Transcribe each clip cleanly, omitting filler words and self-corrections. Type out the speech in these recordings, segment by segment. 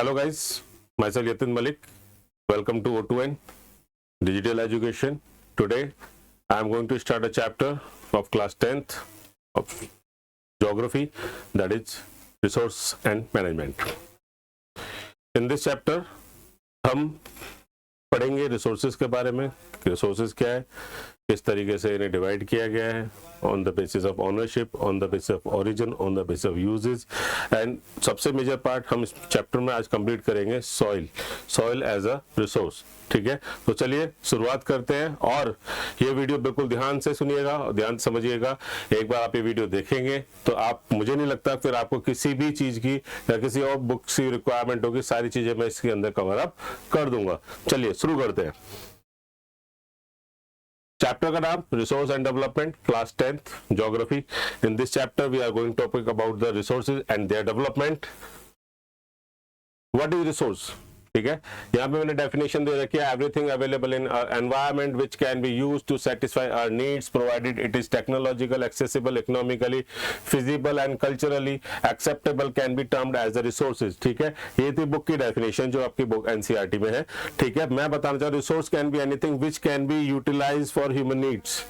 Hello guys, myself Yatin Malik. Welcome to O2N Digital Education. Today I am going to start a chapter of class 10th of geography, that is resource and management. In this chapter हम पढ़ेंगे resources के बारे में, resources क्या है, किस तरीके से इन्हें डिवाइड किया गया है, on the basis of ownership, on the basis of origin, on the basis of uses, and सबसे मेजर पार्ट हम इस चैप्टर में आज कंप्लीट करेंगे सॉइल एज अ रिसोर्स। ठीक है, तो चलिए शुरुआत करते हैं। और ये वीडियो बिल्कुल ध्यान से सुनिएगा और ध्यान से समझिएगा। एक बार आप ये वीडियो देखेंगे तो आप, मुझे नहीं लगता फिर आपको किसी भी चीज की या किसी और बुक की रिक्वायरमेंट होगी, सारी चीजें मैं इसके अंदर कवर अप कर दूंगा। चलिए शुरू करते हैं। चैप्टर का नाम resource and development, class 10th geography. In this chapter we are going topic about the resources and their development. What is resource? ठीक है, यहाँ पे मैंने डेफिनेशन दे रखी है, everything available in environment which can be used to satisfy our needs provided it is technological, accessible, economically feasible and culturally acceptable can be termed as the resources. ठीक है, ये थी बुक की डेफिनेशन जो आपकी बुक एनसीईआरटी में है। ठीक है, मैं बताना चाहता हूँ resource can be anything which can be utilized for human needs.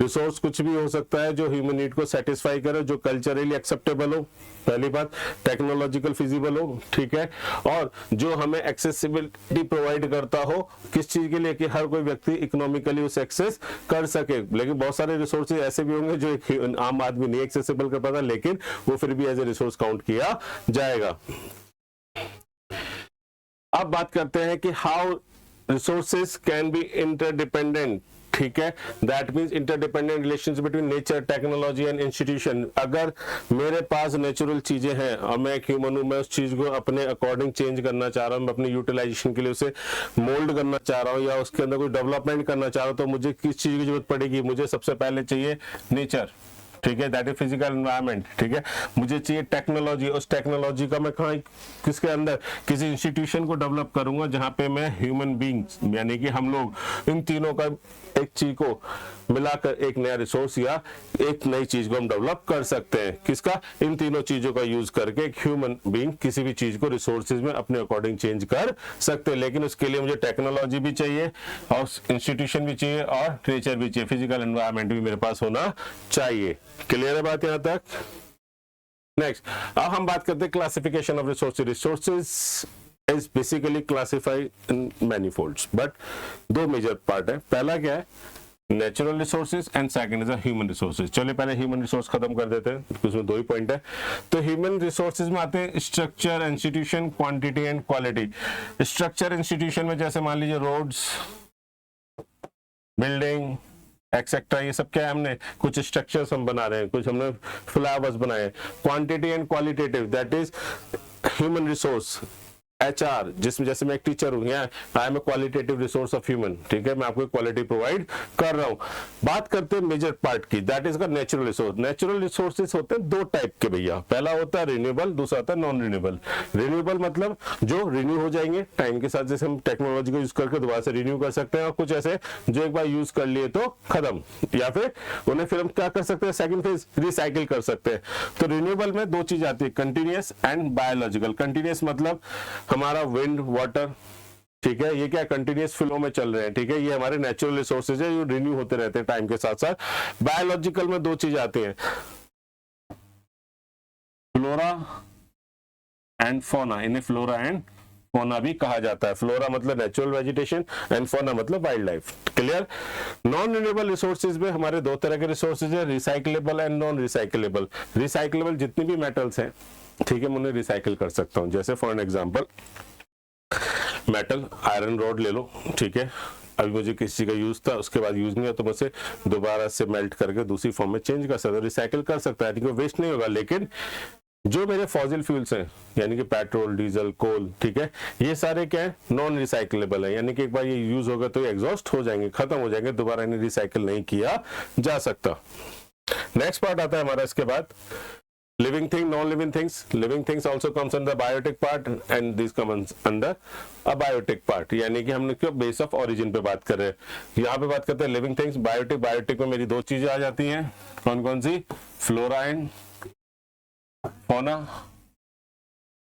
Resource कुछ भी हो सकता है जो ह्यूमन नीड को सेटिस्फाई करे, जो कल्चरली एक्सेप्टेबल हो, पहली बात, टेक्नोलॉजिकल फिजिबल हो, ठीक है, और जो हमें एक्सेसिबिलिटी प्रोवाइड करता हो किस चीज के लिए कि हर कोई व्यक्ति इकोनॉमिकली उसे एक्सेस कर सके। लेकिन बहुत सारे रिसोर्सेज ऐसे भी होंगे जो एक आम आदमी नहीं एक्सेसिबल कर पाता, लेकिन वो फिर भी एज ए रिसोर्स काउंट किया जाएगा। अब बात करते हैं कि how resources can be interdependent. ठीक है, that means interdependent relations between nature, technology and institution. अगर मेरे पास नेचुरल चीजें हैं और मैं एक ह्यूमन हूं, मैं उस चीज को अपने अकॉर्डिंग चेंज करना चाह रहा हूं, मैं अपनी यूटिलाइजेशन के लिए उसे मोल्ड करना चाह रहा हूं या उसके अंदर कोई डेवलपमेंट करना चाह रहा हूं, तो मुझे किस चीज की जरूरत पड़ेगी? मुझे सबसे पहले चाहिए नेचर। ठीक है, दैट इज फिजिकल एनवायरनमेंट। ठीक है, मुझे चाहिए टेक्नोलॉजी। उस टेक्नोलॉजी का मैं कहाँ, किसके अंदर, किसी इंस्टीट्यूशन को डेवलप करूंगा जहां पे मैं ह्यूमन बींग्स यानी कि हम लोग इन तीनों का एक चीज को मिलाकर एक नया रिसोर्स या एक नई चीज को हम डेवलप कर सकते हैं। किसका? इन तीनों चीजों का यूज करके एक ह्यूमन बीइंग किसी भी चीज को रिसोर्सेज में अपने अकॉर्डिंग चेंज कर सकते हैं। लेकिन उसके लिए मुझे टेक्नोलॉजी भी चाहिए और इंस्टीट्यूशन भी चाहिए और नेचर भी चाहिए, फिजिकल एनवायरनमेंट भी मेरे पास होना चाहिए। क्लियर है बात यहां तक? नेक्स्ट, अब हम बात करते हैं classification of resources. Resources is basically classified in manifolds, but दो मेजर पार्ट है। पहला क्या है? Natural resources and second is human resources. चलिए पहले ह्यूमन रिसोर्स खत्म कर देते हैं, उसमें दो ही पॉइंट है। तो ह्यूमन रिसोर्सेज में आते हैं structure, institution, quantity and quality. Structure institution में जैसे मान लीजिए रोड्स, बिल्डिंग एक्सेट्रा, ये सब क्या है, हमने कुछ स्ट्रक्चर्स हम बना रहे हैं, कुछ हमने फ्लावर्स बनाए। Quantity and qualitative, that is human resource, HR, जिसमें जैसे मैं एक टीचर हूं, I am a qualitative resource of human. ठीक है, मैं आपको क्वालिटी प्रोवाइड कर रहा हूं। बात करते हैं मेजर पार्ट की, दैट इज का नेचुरल रिसोर्स। नेचुरल रिसोर्सेज होते हैं दो टाइप के भैया, पहला होता है रिन्यूएबल, दूसरा होता है नॉन रिन्यूएबल। रिन्यूएबल मतलब जो रिन्यू हो जाएंगे टाइम के साथ, जैसे हम टेक्नोलॉजी को यूज करके दोबारा से रिन्यू कर सकते हैं, और कुछ ऐसे जो एक बार यूज कर लिए तो खत्म, या फिर उन्हें फिर हम क्या कर सकते हैं, सेकंड फेज रिसाइकिल कर सकते हैं। तो रिन्यूएबल में दो चीज आती है, कंटिन्यूअस एंड बायोलॉजिकल। कंटिन्यूअस मतलब हमारा विंड, वाटर, ठीक है, ये क्या कंटिन्यूअस फ्लो में चल रहे हैं। ठीक है, ये हमारे नेचुरल रिसोर्सेज है, ये रिन्यू होते रहते हैं टाइम के साथ साथ। बायोलॉजिकल में दो चीज आती हैं, फ्लोरा एंड फौना। इन्हें फ्लोरा एंड फौना भी कहा जाता है। फ्लोरा मतलब नेचुरल वेजिटेशन एंड फौना मतलब wild life. Clear? Non renewable resources में हमारे दो तरह के रिसोर्सेज है, recyclable and non recyclable. Recyclable जितनी भी मेटल्स हैं, ठीक है, मैं उन्हें रिसाइकिल कर सकता हूं। जैसे for an example metal, iron rod ले लो, ठीक है, अभी मुझे किसी का यूज था, उसके बाद यूज नहीं है, तो मैं उसे दोबारा से मेल्ट करके दूसरी फॉर्म में चेंज कर सकता हूं, रिसाइकिल कर सकता है, वेस्ट नहीं होगा। लेकिन जो मेरे फॉसिल फ्यूल्स हैं यानी कि पेट्रोल, डीजल, कोल, ठीक है, ये सारे क्या है, नॉन रिसाइकलेबल है, यानी कि एक बार ये यूज होगा तो ये एग्जॉस्ट हो जाएंगे, खत्म हो जाएंगे, दोबारा इन्हें रिसाइकिल नहीं किया जा सकता। नेक्स्ट पार्ट आता है हमारा इसके बाद living thing, non-living things. Living things also comes under biotic part and this comes under abiotic part, यानी कि हमने क्यों बेस ऑफ ओरिजिन पे बात कर रहे हैं। यहाँ पे बात करते हैं लिविंग थिंग्स, बायोटिक। बायोटिक में मेरी दो चीजें आ जाती हैं, कौन कौन सी? Flora and fauna.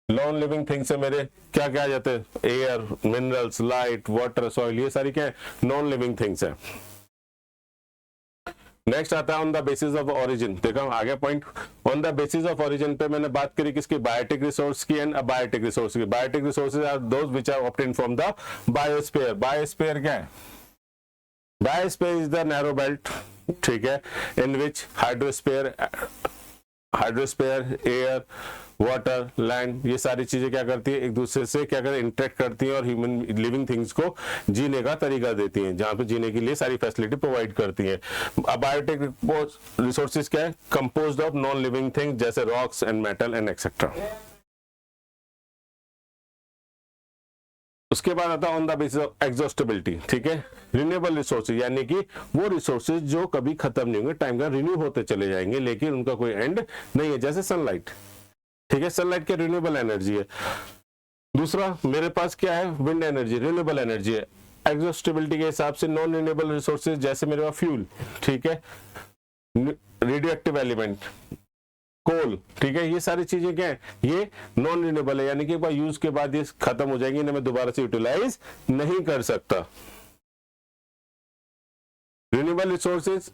Non living things है मेरे, क्या क्या आ जाते हैं, air, minerals, light, water, soil, ये सारी क्या है, नॉन लिविंग थिंग्स है। नेक्स्ट आता है on the basis of origin. देखो आगे point, on the basis of origin पे मैंने बात करी किसकी, बायोटिक रिसोर्स की एंड अबायोटिक रिसोर्स की। Biotic resources are those which are obtained from the biosphere. Biosphere क्या है, biosphere is the narrow belt, ठीक है, इन विच हाइड्रोस्फीयर, एयर, वाटर, लैंड, ये सारी चीजें क्या करती है, एक दूसरे से क्या करती है, इंटरेक्ट करती हैं और ह्यूमन लिविंग थिंग्स को जीने का तरीका देती हैं, जहां पे जीने के लिए सारी फैसिलिटी प्रोवाइड करती हैं। बायोटिक रिसोर्सेज क्या है, composed of non living things जैसे rocks and metal and etcetera. उसके बाद आता है on the basis of exhaustibility, ठीक है, रिन्यूएबल रिसोर्सेज, यानी कि वो रिसोर्सेज जो कभी खत्म नहीं होंगे, टाइम का रिन्यू होते चले जाएंगे लेकिन उनका कोई एंड नहीं है, जैसे सनलाइट, ठीक है, सनलाइट क्या रिन्यूएबल एनर्जी है। दूसरा मेरे पास क्या है, विंड एनर्जी, रिन्यूएबल एनर्जी है। एग्जॉस्टेबिलिटी के हिसाब से नॉन रिन्यूएबल रिसोर्सेज जैसे मेरे पास फ्यूल, ठीक है, रेडियो एक्टिव एलिमेंट, कोल, ठीक है, ये सारी चीजें क्या है, ये नॉन रिन्यूएबल है, यानी कि एक बार यूज के बाद ये खत्म हो जाएंगी, इन्हें मैं दोबारा से यूटिलाइज नहीं कर सकता। Renewable resources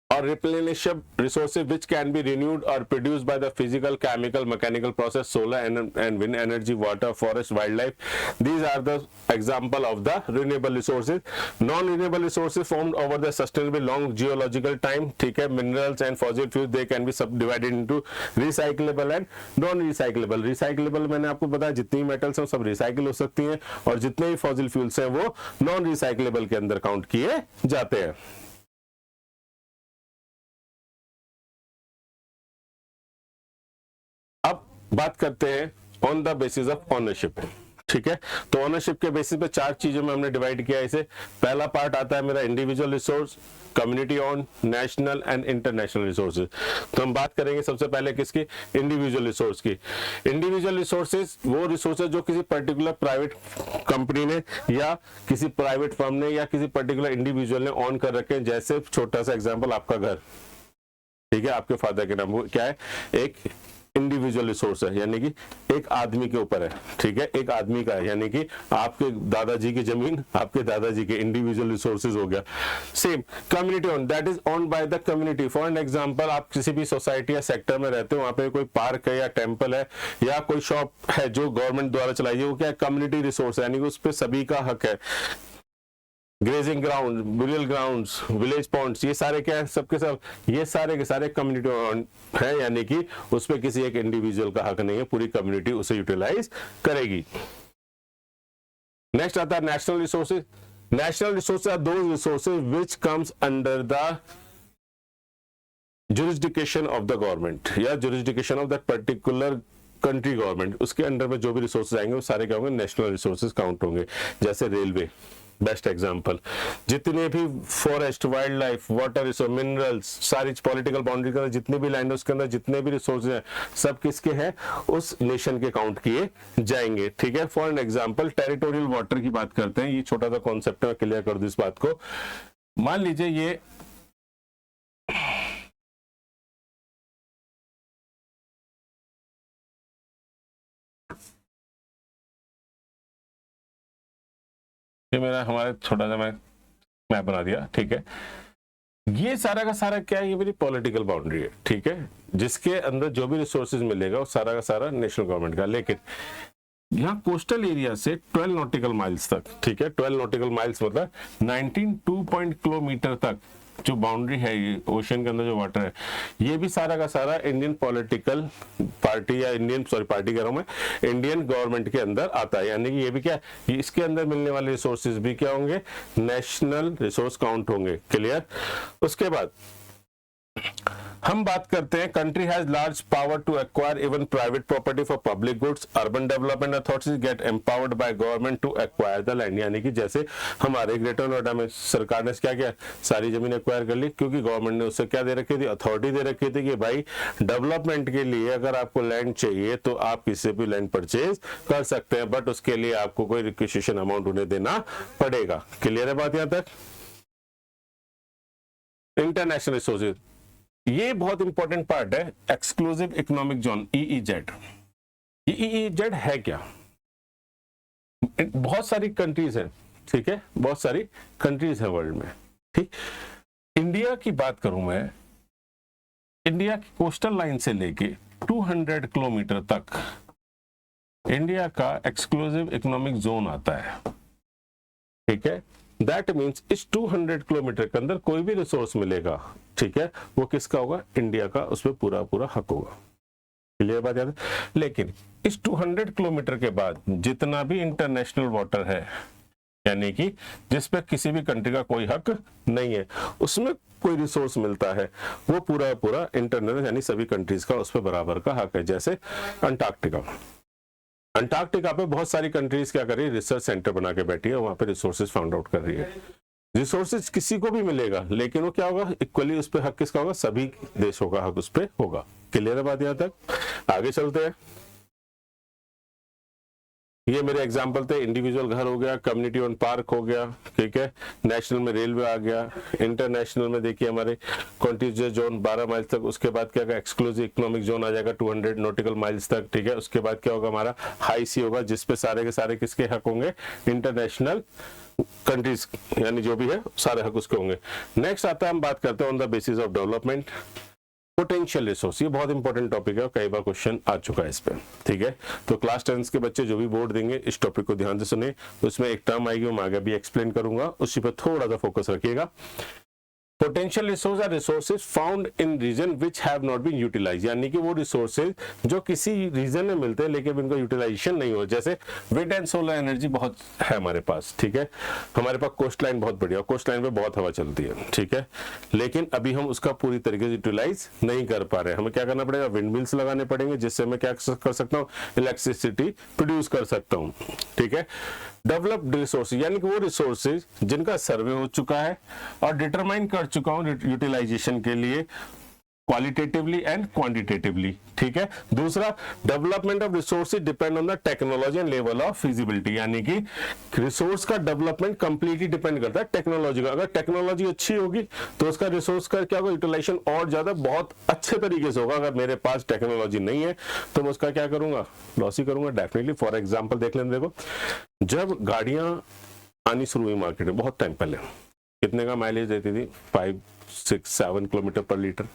or replenishable resources which can be renewed or produced by the physical, chemical, mechanical process, solar and wind energy, water, forest, wildlife. These are the example of the renewable resources. Non-renewable resources formed over the sustainable long geological time, ठीक है, minerals and fossil fuels, they can be subdivided into recyclable and non-recyclable. Recyclable मैंने आपको बताया जितनी metals हैं सब recycle हो सकती हैं और जितने भी फॉसिल फ्यूल्स हैं वो नॉन रिसाइक्लेबल के अंदर काउंट किए जाते हैं। बात करते हैं on the basis of ownership, ठीक है, तो ओनरशिप के बेसिस पे चार चीजों में हमने डिवाइड किया इसे। पहला पार्ट आता है मेरा individual resource, community on, national and international resources. तो हम बात करेंगे सबसे पहले किसकी, इंडिविजुअल रिसोर्स की। इंडिविजुअल रिसोर्सेज वो रिसोर्सेज जो किसी पर्टिकुलर प्राइवेट कंपनी ने या किसी प्राइवेट फर्म ने या किसी पर्टिकुलर इंडिविजुअल ने ऑन कर रखे हैं, जैसे छोटा सा एग्जाम्पल आपका घर, ठीक है, आपके फादर के नाम, वो क्या है, एक इंडिविजुअल रिसोर्स है, यानी कि एक आदमी के ऊपर है, ठीक है, एक आदमी का है, यानी कि आपके दादाजी की जमीन, आपके दादाजी के इंडिविजुअल रिसोर्सेज हो गया। Same community on, that is owned by the community. For an example, आप किसी भी सोसाइटी या सेक्टर में रहते हो, वहां पे कोई पार्क है या टेंपल है या कोई शॉप है जो गवर्नमेंट द्वारा चलाई है, वो क्या है, कम्युनिटी रिसोर्स है, यानी कि उस पर सभी का हक है। Grazing ground, burial grounds, village points, ये सारे क्या है, सबके सब ये सारे के सारे कम्युनिटी है, यानी कि उसमें किसी एक इंडिविजुअल का हक नहीं है, पूरी कम्युनिटी उसे यूटिलाइज करेगी। नेक्स्ट आता है national resources. National resources are those resources which comes under the jurisdiction of the government या jurisdiction of that particular country government, उसके अंडर में जो भी रिसोर्सेज आएंगे वो सारे क्या होंगे, नेशनल रिसोर्सेज काउंट होंगे। जैसे रेलवे, बेस्ट एग्जांपल, जितने भी forest, wild life, water resource, minerals, सारी पॉलिटिकल बाउंड्री के अंदर जितने भी लैंड है उसके अंदर जितने भी रिसोर्सेज हैं सब किसके हैं, उस नेशन के काउंट किए जाएंगे, ठीक है। For an example territorial water की बात करते हैं, ये छोटा सा कॉन्सेप्ट है, क्लियर कर दूं इस बात को। मान लीजिए ये मेरा हमारे छोटा सा मैप बना दिया, ठीक है, ये सारा का सारा क्या है, ये मेरी पॉलिटिकल बाउंड्री है, ठीक है, जिसके अंदर जो भी रिसोर्सेज मिलेगा वो सारा का सारा नेशनल गवर्नमेंट का। लेकिन यहाँ कोस्टल एरिया से 12 नॉटिकल माइल्स तक, ठीक है, 12 नॉटिकल माइल्स मतलब 19.2 किलोमीटर तक जो बाउंड्री है, ये ओशन के अंदर जो वाटर है, ये भी सारा का सारा इंडियन पॉलिटिकल पार्टी या इंडियन पार्टी कह रहा हूं मैं, इंडियन गवर्नमेंट के अंदर आता है, यानी कि ये भी क्या है, इसके अंदर मिलने वाले रिसोर्सेज भी क्या होंगे, नेशनल रिसोर्स काउंट होंगे, क्लियर। उसके बाद हम बात करते हैं country has large power to acquire even private property for public goods, urban development authorities get empowered by government to acquire the land, यानी कि जैसे हमारे ग्रेटर नोएडा में सरकार ने क्या किया, सारी जमीन एक्वायर कर ली, क्योंकि गवर्नमेंट ने उससे क्या दे रखी थी, अथॉरिटी दे रखी थी कि भाई डेवलपमेंट के लिए अगर आपको लैंड चाहिए तो आप किसी भी लैंड परचेज कर सकते हैं, बट उसके लिए आपको कोई रिक्विजिशन अमाउंट उन्हें देना पड़ेगा, क्लियर है बात यहां तक। इंटरनेशनल रिसोर्सेज, ये बहुत इंपॉर्टेंट पार्ट है, exclusive economic zone, EEZ, EEZ है क्या? बहुत सारी कंट्रीज हैं, ठीक है, बहुत सारी कंट्रीज है वर्ल्ड में, ठीक। इंडिया की बात करूं मैं, इंडिया की कोस्टल लाइन से लेके 200 किलोमीटर तक इंडिया का एक्सक्लूसिव इकोनॉमिक जोन आता है, ठीक है। दैट मीन्स इस 200 किलोमीटर के अंदर कोई भी रिसोर्स मिलेगा, ठीक है, वो किसका होगा? इंडिया का, उसमें पूरा पूरा हक होगा। क्लियर बात याद है? लेकिन इस 200 किलोमीटर के बाद जितना भी इंटरनेशनल वाटर है, यानी कि जिस पे किसी भी कंट्री का कोई हक नहीं है, उसमें कोई रिसोर्स मिलता है, वो पूरा पूरा इंटरनेशनल यानी सभी कंट्रीज का उस पर बराबर का हक है। जैसे अंटार्कटिका, अंटार्कटिका पे बहुत सारी कंट्रीज क्या कर रही है? रिसर्च सेंटर बना के बैठी है, वहां पे रिसोर्सेज फाउंड आउट कर रही है। रिसोर्सेज किसी को भी मिलेगा, लेकिन वो क्या होगा? इक्वली उस पर हक किसका होगा? सभी देशों का हक उस पर होगा। क्लियर है बात? यहां तक आगे चलते हैं। ये मेरे एग्जाम्पल थे, इंडिविजुअल घर हो गया, कम्युनिटी ओन पार्क हो गया, ठीक है, नेशनल में रेलवे आ गया, इंटरनेशनल में देखिए हमारे कॉन्टिजेंट जोन 12 माइल्स तक, उसके बाद क्या होगा? एक्सक्लूसिव इकोनॉमिक जोन आ जाएगा 200 नॉटिकल माइल्स तक, ठीक है। उसके बाद क्या होगा? हमारा हाई सी होगा, जिसपे सारे के सारे किसके हक होंगे? इंटरनेशनल कंट्रीज, यानी जो भी है सारे हक उसके होंगे। नेक्स्ट आता है, हम बात करते हैं on the basis of development, potential resource. ये बहुत इंपॉर्टेंट टॉपिक है और कई बार क्वेश्चन आ चुका है इस पे, ठीक है। तो क्लास 10 के बच्चे जो भी बोर्ड देंगे इस टॉपिक को ध्यान से सुने, उसमें एक टर्म आएगी, मैं आगे भी एक्सप्लेन करूंगा, उसी पर थोड़ा सा फोकस रखिएगा। Potential resource are resources found in region which have not been utilize, यानी कि वो रिसोर्सेज जो किसी रीजन में मिलते हैं लेकिन इनका यूटिलाइजेशन नहीं हो। जैसे विंड एंड सोलर एनर्जी बहुत है हमारे पास, ठीक है, हमारे पास कोस्ट लाइन बहुत बढ़िया, कोस्ट लाइन पे बहुत हवा चलती है, ठीक है, लेकिन अभी हम उसका पूरी तरीके से यूटिलाइज नहीं कर पा रहे हैं। हमें क्या करना पड़ेगा? विंड मिल्स लगाने पड़ेंगे, जिससे मैं क्या कर सकता हूँ? इलेक्ट्रिसिटी प्रोड्यूस कर सकता हूँ, ठीक है। डेवलप्ड रिसोर्सेज यानी कि वो रिसोर्सेज जिनका सर्वे हो चुका है और डिटरमाइन कर चुका हूं यूटिलाइजेशन के लिए क्वालिटेटिवली एंड क्वांटिटेटिवली, ठीक है। दूसरा, development of resources depend on the technology and level of feasibility, यानी कि रिसोर्स का डेवलपमेंट कंप्लीटली डिपेंड करता है टेक्नोलॉजी का। अगर टेक्नोलॉजी अच्छी होगी तो उसका रिसोर्स का क्या होगा? यूटिलाइजेशन और ज्यादा बहुत अच्छे तरीके से होगा। अगर मेरे पास टेक्नोलॉजी नहीं है तो मैं उसका क्या करूंगा? लॉस ही करूंगा डेफिनेटली। फॉर एग्जाम्पल देख लें, देखो जब गाड़ियां आनी शुरू हुई मार्केट में बहुत टाइम पहले, कितने का माइलेज देती थी? 5, 6, 7 किलोमीटर पर लीटर,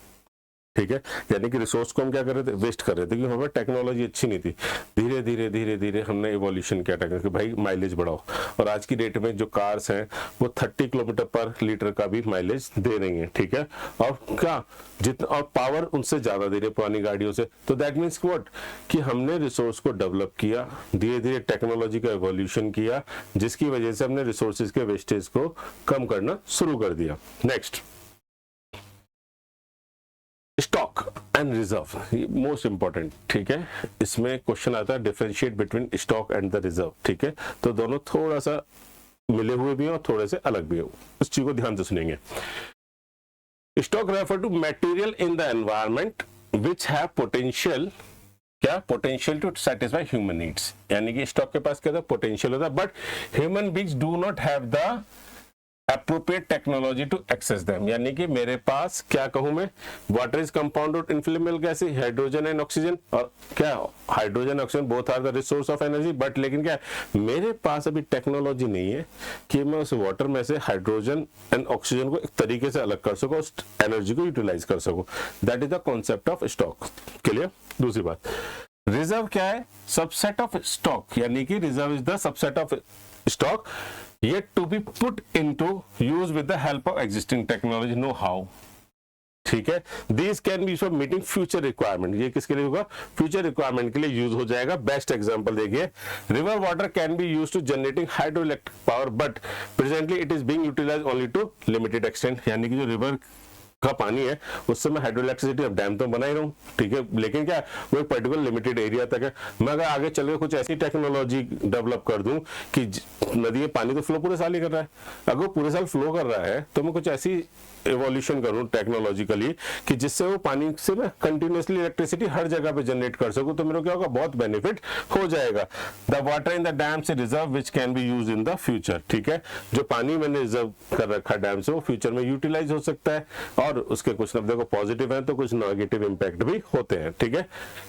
ठीक है। यानी कि रिसोर्स को हम क्या कर रहे थे? वेस्ट कर रहे थे, क्योंकि हमारे टेक्नोलॉजी अच्छी नहीं थी। धीरे धीरे धीरे धीरे हमने इवोल्यूशन किया टेक्नोलॉजी, भाई माइलेज बढ़ाओ, और आज की डेट में जो कार्स हैं वो 30 किलोमीटर पर लीटर का भी माइलेज दे रही हैं, ठीक है। और क्या जितना और पावर उनसे ज्यादा दे रही है पुरानी गाड़ियों से। तो दैट मीन्स व्हाट? कि हमने रिसोर्स को डेवलप किया, धीरे धीरे टेक्नोलॉजी का इवोल्यूशन किया, जिसकी वजह से हमने रिसोर्सेज के वेस्टेज को कम करना शुरू कर दिया। Next, stock and reserve, most important, ठीक है। इसमें क्वेश्चन आता है differentiate between stock and the reserve, ठीक है। तो दोनों थोड़ा सा मिले हुए भी हैं और थोड़े से अलग भी हो, उस चीज को ध्यान से सुनेंगे। Stock refer to material in the environment which have potential, क्या? Potential to satisfy human needs, यानी कि स्टॉक के पास क्या था? पोटेंशियल होता है, but human beings do not have the appropriate technology to access them, यानी कि मेरे पास क्या कहूं मैं? Water is compounded inflammable gases, hydrogen and oxygen, और क्या hydrogen oxygen both are the resource of energy, but लेकिन क्या मेरे पास अभी टेक्नोलॉजी नहीं है कि मैं उस वाटर में से हाइड्रोजन एंड ऑक्सीजन को एक तरीके से अलग कर सकूं, उस एनर्जी को यूटिलाइज कर सकूं। That is the concept of stock. Clear? दूसरी बात, रिजर्व क्या है? सबसेट ऑफ स्टॉक, यानी कि reserve is the subset of stock yet to be put into use with the help of existing technology know how, ठीक है। These can be for meeting future requirement, ये किसके लिए होगा? फ्यूचर रिक्वायरमेंट के लिए यूज हो जाएगा। बेस्ट एग्जांपल देखिए, river water can be used to generating hydroelectric power, but presently it is being utilized only to limited extent, यानी कि जो रिवर का पानी है उससे मैं हाइड्रोइलेक्ट्रिसिटी, अब डैम तो बना ही रहा हूँ, ठीक है, लेकिन क्या वो एक पर्टिकुलर लिमिटेड एरिया तक है। मैं अगर आगे चल के कुछ ऐसी टेक्नोलॉजी डेवलप कर दूं कि नदी में पानी तो फ्लो पूरे साल ही कर रहा है, अगर वो पूरे साल फ्लो कर रहा है तो मैं कुछ ऐसी इवोल्यूशन करूं टेक्नोलॉजिकली कि जिससे वो पानी से मैं कंटिन्यूसली इलेक्ट्रिसिटी हर जगह पे जनरेट कर सकूं, तो मेरे को क्या होगा? बहुत बेनिफिट हो जाएगा। The water in the dam से reserve which can be use in the future, ठीक है। जो पानी मैंने रिजर्व कर रखा डैम से वो फ्यूचर में यूटिलाइज हो सकता है, और उसके कुछ देखो पॉजिटिव है तो कुछ नेगेटिव इंपैक्ट भी होते हैं, ठीक है।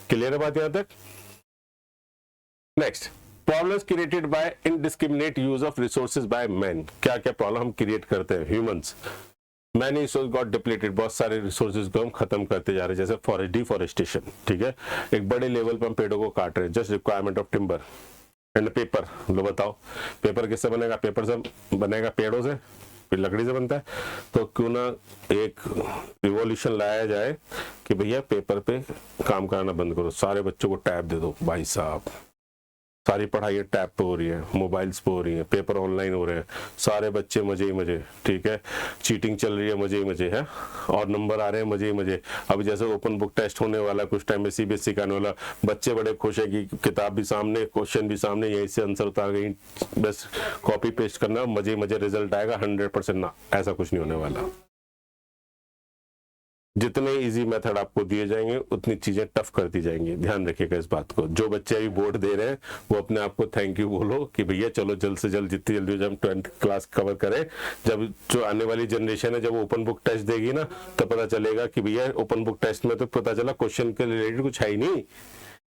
क्लियर है बात यहां तक? Next, problems created by indiscriminate use of resources by man. क्या क्या प्रॉब्लम हम क्रिएट करते हैं humans. Many resource got depleted, बहुत सारे रिसोर्सेज को हम खत्म करते जा रहे हैं, जैसे फॉरेस्ट डिफॉरेस्टेशन, ठीक है, एक बड़े लेवल पर हम पेड़ों को काट रहे हैं, just requirement of timber and paper. लो बताओ पेपर किससे बनेगा, पेपर से बनेगा पेड़ों से, फिर लकड़ी से बनता है। तो क्यों ना एक रिवॉल्यूशन लाया जाए कि भैया पेपर पे काम करना बंद करो, सारे बच्चों को टैब दे दो भाई साहब, सारी पढ़ाई टैब पे हो रही है, मोबाइल्स पे हो रही है, पेपर ऑनलाइन हो रहे हैं, सारे बच्चे मजे ही मजे, ठीक है, चीटिंग चल रही है मजे ही मजे है, और नंबर आ रहे हैं मजे ही मजे। अब जैसे ओपन बुक टेस्ट होने वाला कुछ टाइम में, सीबीएसई का आने वाला, बच्चे बड़े खुश है कि किताब भी सामने, क्वेश्चन भी सामने, यहीं से आंसर उतार गई, बस कॉपी पेस्ट करना, मजे ही मजे रिजल्ट आएगा 100%। ना, ऐसा कुछ नहीं होने वाला। जितने इजी मेथड आपको दिए जाएंगे उतनी चीजें टफ करती जाएंगी, ध्यान रखिएगा इस बात को। जो बच्चे अभी बोर्ड दे रहे हैं वो अपने आप को थैंक यू बोलो कि भैया चलो जल्द से जल्द, जितनी जल्दी हम 12th क्लास कवर करें, जब जो आने वाली जनरेशन है जब वो ओपन बुक टेस्ट देगी ना, तो पता चलेगा कि भैया ओपन बुक टेस्ट में तो पता चला क्वेश्चन के रिलेटेड कुछ है ही नहीं,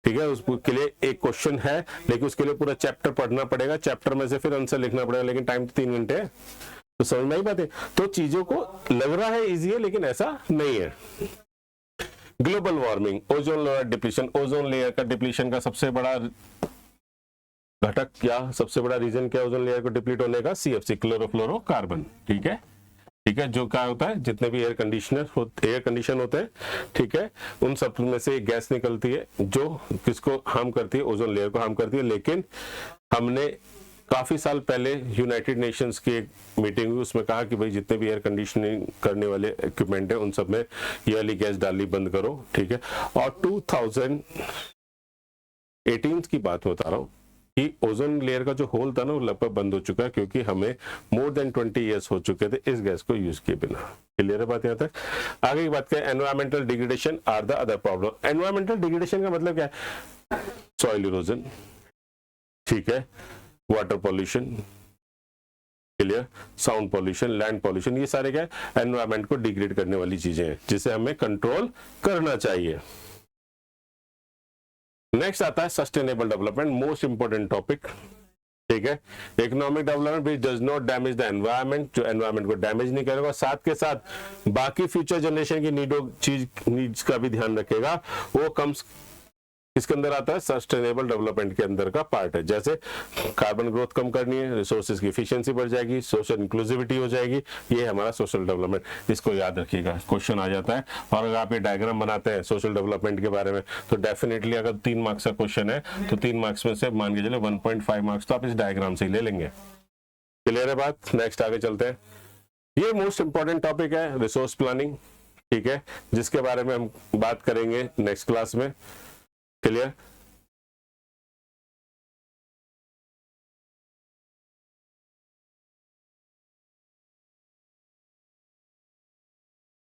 ठीक है, उसके लिए एक क्वेश्चन है लेकिन उसके लिए पूरा चैप्टर पढ़ना पड़ेगा, चैप्टर में से फिर आंसर लिखना पड़ेगा, लेकिन टाइम तो 3 घंटे है। तो समझ में आई बात है। तो चीजों को लग रहा है इजी है लेकिन ऐसा नहीं है। Global warming, ozone layer depletion, ozone layer का डिप्लीशन का सबसे बड़ा घटक क्या, सबसे बड़ा रीजन क्या ओजोन लेयर को डिप्लीट होने का, CFC, क्लोरोफ्लोरोकार्बन, ठीक है, ठीक है, जो क्या होता है, जितने भी एयर कंडीशन होते हैं, ठीक है, उन सब में से एक गैस निकलती है जो किसको हार्म करती है, ओजोन लेयर को हार्म करती है। लेकिन हमने काफी साल पहले यूनाइटेड नेशंस की एक मीटिंग हुई, उसमें कहा कि भाई जितने भी एयर कंडीशनिंग करने वाले इक्विपमेंट है उन सब में ये वाली गैस डालनी बंद करो, ठीक है। और 2018 की बात बता रहा हूँ कि ओजोन लेयर का जो होल था ना वो लगभग बंद हो चुका है, क्योंकि हमें मोर देन 20 ईयर्स हो चुके थे इस गैस को यूज किए बिना। क्लियर है बात यहाँ तक। आगे की बात करें, environmental degradation are the other problem. Environmental degradation का मतलब क्या है, सॉइल इरोजन, ठीक है, water pollution, clear, sound pollution, land pollution, ये सारे क्या है, एनवायरमेंट को डिग्रेड करने वाली चीजें हैं जिसे हमें कंट्रोल करना चाहिए। नेक्स्ट आता है sustainable development, most important topic, ठीक है। Economic development which does not damage the environment, जो एनवायरमेंट को डैमेज नहीं करेगा, साथ के साथ बाकी फ्यूचर जनरेशन की नीड्स का भी ध्यान रखेगा। वो कम्स इसके अंदर आता है, सस्टेनेबल डेवलपमेंट के अंदर का पार्ट है। जैसे कार्बन ग्रोथ कम करनी है, रिसोर्सेज की एफिशिएंसी बढ़ जाएगी, सोशल इंक्लूसिविटी हो जाएगी, ये हमारा सोशल डेवलपमेंट। इसको याद रखिएगा, क्वेश्चन आ जाता है। और अगर आप ये डायग्राम बनाते हैं सोशल डेवलपमेंट के बारे में तो डेफिनेटली अगर 3 मार्क्स का क्वेश्चन है तो 3 मार्क्स में से मान के चले 1.5 मार्क्स तो आप इस डायग्राम से ही ले लेंगे। क्लियर है बात। नेक्स्ट आगे चलते हैं। ये मोस्ट इंपॉर्टेंट टॉपिक है रिसोर्स प्लानिंग, ठीक है, जिसके बारे में हम बात करेंगे नेक्स्ट क्लास में। क्लियर।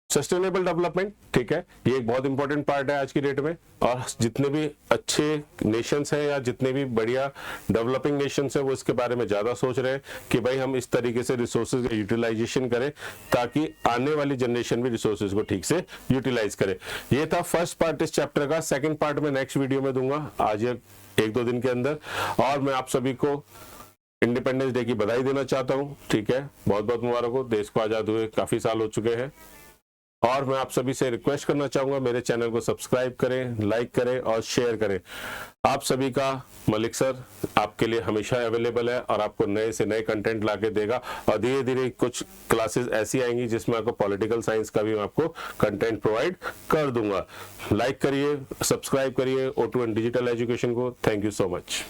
सस्टेनेबल डेवलपमेंट, ठीक है, ये एक बहुत इंपॉर्टेंट पार्ट है आज की डेट में। और जितने भी अच्छे नेशंस हैं या जितने भी बढ़िया डेवलपिंग नेशंस हैं वो इसके बारे में ज्यादा सोच रहे हैं कि भाई हम इस तरीके से रिसोर्सेज का यूटिलाइजेशन करें ताकि आने वाली जनरेशन भी रिसोर्सेज को ठीक से यूटिलाइज करे। ये था फर्स्ट पार्ट इस चैप्टर का। सेकंड पार्ट में नेक्स्ट वीडियो में दूंगा, आज 1-2 दिन के अंदर। और मैं आप सभी को इंडिपेंडेंस डे की बधाई देना चाहता हूँ, ठीक है, बहुत बहुत मुबारक हो। देश को आजाद हुए काफी साल हो चुके हैं। और मैं आप सभी से रिक्वेस्ट करना चाहूंगा मेरे चैनल को सब्सक्राइब करें, लाइक करें और शेयर करें। आप सभी का मलिक सर आपके लिए हमेशा अवेलेबल है और आपको नए से नए कंटेंट लाके देगा। और धीरे धीरे कुछ क्लासेस ऐसी आएंगी जिसमें आपको पॉलिटिकल साइंस का भी मैं आपको कंटेंट प्रोवाइड कर दूंगा। लाइक करिए, सब्सक्राइब करिए O2N डिजिटल एजुकेशन को। Thank you so much.